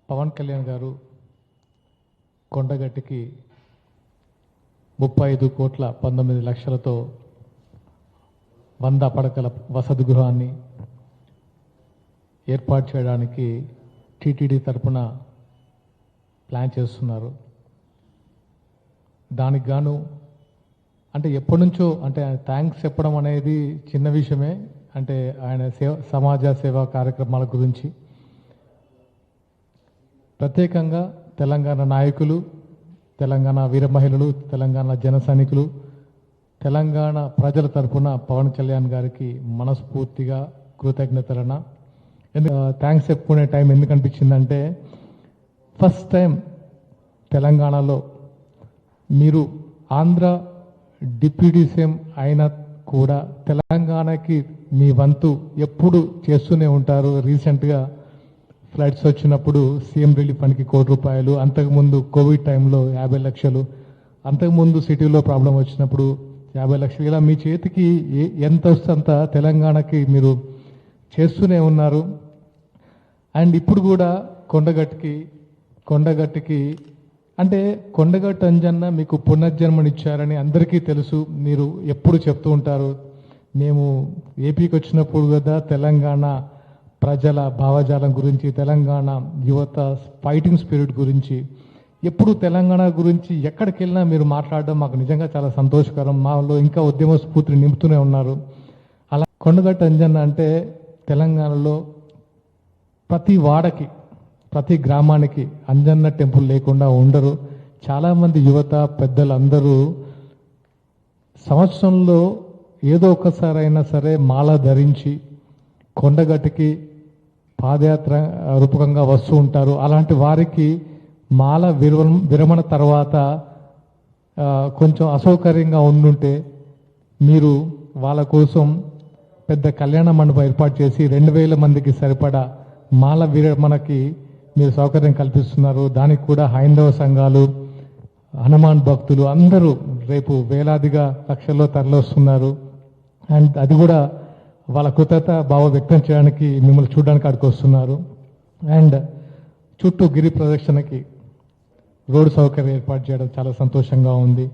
పవన్ కళ్యాణ్ గారు కొండగట్టుకి 35,19,00,000తో 100 పడకల వసతి గృహాన్ని ఏర్పాటు చేయడానికి టీటీడీ తరపున ప్లాన్ చేస్తున్నారు. దానికి గాను అంటే ఎప్పటి నుంచో అంటే థ్యాంక్స్ చెప్పడం అనేది చిన్న విషయమే. అంటే ఆయన సమాజ సేవా కార్యక్రమాల గురించి ప్రత్యేకంగా తెలంగాణ నాయకులు, తెలంగాణ వీర మహిళలు, తెలంగాణ జన సైనికులు, తెలంగాణ ప్రజల తరఫున పవన్ కళ్యాణ్ గారికి మనస్ఫూర్తిగా కృతజ్ఞతలన. థ్యాంక్స్ చెప్పుకునే టైం ఎందుకు అనిపించిందంటే, ఫస్ట్ టైం తెలంగాణలో మీరు ఆంధ్ర డిప్యూటీ సీఎం అయినా కూడా తెలంగాణకి మీ వంతు ఎప్పుడు చేస్తూనే ఉంటారు. రీసెంట్గా ఫ్లడ్స్ వచ్చినప్పుడు సీఎం రిలీఫ్ ఫండ్కి ₹1,00,00,000, అంతకుముందు కోవిడ్ టైంలో 50 లక్షలు, అంతకుముందు సిటీలో ప్రాబ్లం వచ్చినప్పుడు 50 లక్షలు, ఇలా మీ చేతికి ఎంత వస్తే అంత తెలంగాణకి మీరు చేస్తూనే ఉన్నారు. అండ్ ఇప్పుడు కూడా కొండగట్టుకి అంటే కొండగట్టు అంజన్న మీకు పునర్జన్మనిచ్చారని అందరికీ తెలుసు. మీరు ఎప్పుడు చెప్తూ ఉంటారు, మేము ఏపీకి వచ్చినప్పుడు కదా తెలంగాణ ప్రజల భావజాలం గురించి, తెలంగాణ యువత ఫైటింగ్ స్పిరిట్ గురించి, ఎప్పుడు తెలంగాణ గురించి ఎక్కడికి వెళ్ళినా మీరు మాట్లాడడం మాకు నిజంగా చాలా సంతోషకరం. మాలో ఇంకా ఉద్యమ స్ఫూర్తిని నింపుతూనే ఉన్నారు. అలా కొండగట్టు అంజన్న అంటే తెలంగాణలో ప్రతి వాడకి, ప్రతి గ్రామానికి అంజన్న టెంపుల్ లేకుండా ఉండరు. చాలామంది యువత పెద్దలందరూ సంవత్సరంలో ఏదో ఒకసారైనా సరే మాల ధరించి కొండగట్టుకి పాదయాత్ర రూపకంగా వస్తూ ఉంటారు. అలాంటి వారికి మాల విరమణ తర్వాత కొంచెం అసౌకర్యంగా ఉండుంటే మీరు వాళ్ళ కోసం పెద్ద కళ్యాణ మండపం ఏర్పాటు చేసి 2,000 మందికి సరిపడా మాల విరమణకి మీరు సౌకర్యం కల్పిస్తున్నారు. దానికి కూడా హైందవ సంఘాలు, హనుమాన్ భక్తులు అందరూ రేపు వేలాదిగా లక్షల్లో తరలిస్తున్నారు. అండ్ అది కూడా వాళ్ళ కృతజ్ఞత భావం వ్యక్తం చేయడానికి మిమ్మల్ని చూడడానికి అక్కడికి వస్తున్నారు. అండ్ చుట్టూ గిరి ప్రదక్షిణకి రోడ్డు సౌకర్యం ఏర్పాటు చేయడం చాలా సంతోషంగా ఉంది.